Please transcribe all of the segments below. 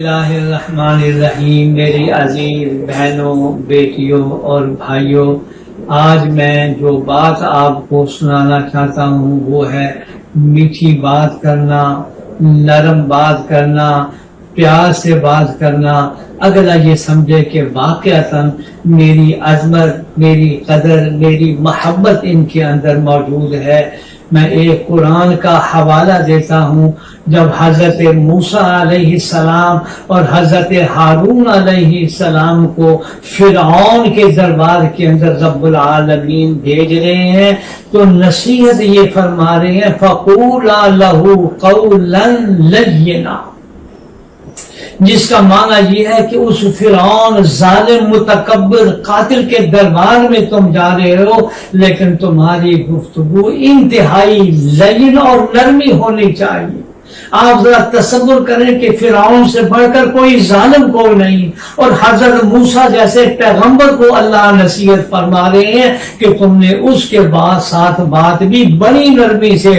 اللہ الرحمن الرحیم۔ میری عزیز بہنوں، بیٹیوں اور بھائیوں، آج میں جو بات آپ کو سنانا چاہتا ہوں وہ ہے میٹھی بات کرنا، نرم بات کرنا، پیار سے بات کرنا۔ اگلا یہ سمجھے کہ واقعتاً میری عظمت، میری قدر، میری محبت ان کے اندر موجود ہے۔ میں ایک قرآن کا حوالہ دیتا ہوں۔ جب حضرت موسیٰ علیہ السلام اور حضرت ہارون علیہ السلام کو فرعون کے دربار کے اندر رب العالمین بھیج رہے ہیں تو نصیحت یہ فرما رہے ہیں فَقُولَا لَهُ قَوْلًا لَيِّنًا، جس کا معنی یہ ہے کہ اس فرعون ظالم متکبر قاتل کے دربار میں تم جا رہے ہو، لیکن تمہاری گفتگو انتہائی لین اور نرمی ہونی چاہیے۔ آپ ذرا تصور کریں کہ فرعون سے بڑھ کر کوئی ظالم کوئی نہیں، اور حضرت موسیٰ جیسے پیغمبر کو اللہ نصیحت فرما رہے ہیں کہ تم نے اس کے بعد ساتھ بات بھی بڑی نرمی سے،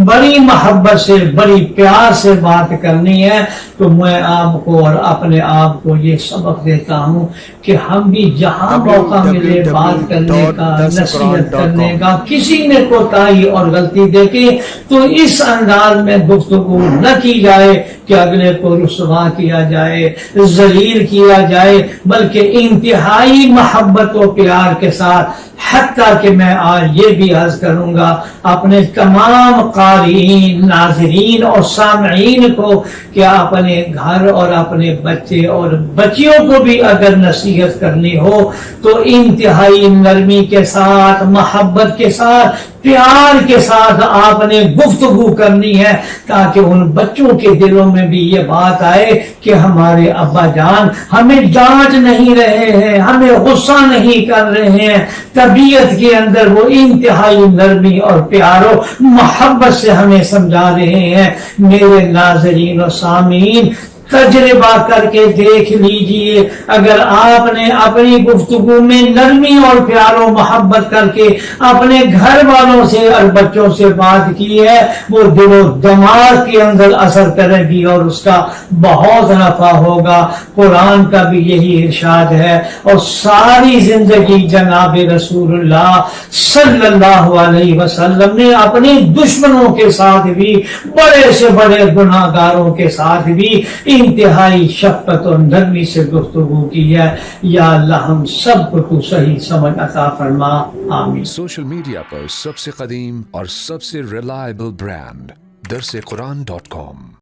بڑی محبت سے، بڑی پیار سے بات کرنی ہے۔ تو میں آپ کو اور اپنے آپ کو یہ سبق دیتا ہوں کہ ہم بھی جہاں موقع ملے بات کرنے کا، نصیحت کرنے کا، کسی نے کوتاہی اور غلطی دیکھے تو اس انداز میں گفتگو نہ کی جائے کہ اگلے کو رسوا کیا جائے، ذلیل کیا جائے، بلکہ انتہائی محبت و پیار کے ساتھ۔ حتیٰ کہ میں آج یہ بھی عرض کروں گا اپنے تمام قارئین، ناظرین اور سامعین کو کہ اپنے گھر اور اپنے بچے اور بچیوں کو بھی اگر نصیحت کرنی ہو تو انتہائی نرمی کے ساتھ، محبت کے ساتھ، پیار کے ساتھ آپ نے گفتگو کرنی ہے، تاکہ ان بچوں کے دلوں میں بھی یہ بات آئے کہ ہمارے ابا جان ہمیں ڈانٹ نہیں رہے ہیں، ہمیں غصہ نہیں کر رہے ہیں، طبیعت کے اندر وہ انتہائی نرمی اور پیار و محبت سے ہمیں سمجھا رہے ہیں۔ میرے ناظرین و سامعین، تجربہ کر کے دیکھ لیجئے، اگر آپ نے اپنی گفتگو میں نرمی اور پیار و محبت کر کے اپنے گھر والوں سے اور بچوں سے بات کی ہے، وہ دل و دماغ کے اندر اثر کرے گی اور اس کا بہت نفع ہوگا۔ قرآن کا بھی یہی ارشاد ہے، اور ساری زندگی جناب رسول اللہ صلی اللہ علیہ وسلم نے اپنے دشمنوں کے ساتھ بھی، بڑے سے بڑے گناہ گاروں کے ساتھ بھی انتہائی شفقت اور نرمی سے گفتگو کی ہے۔ یا اللہ ہم سب کو تو صحیح سمجھ عطا فرما، آمین۔ سوشل میڈیا پر سب سے قدیم اور سب سے ریلائبل برانڈ درسقرآن.com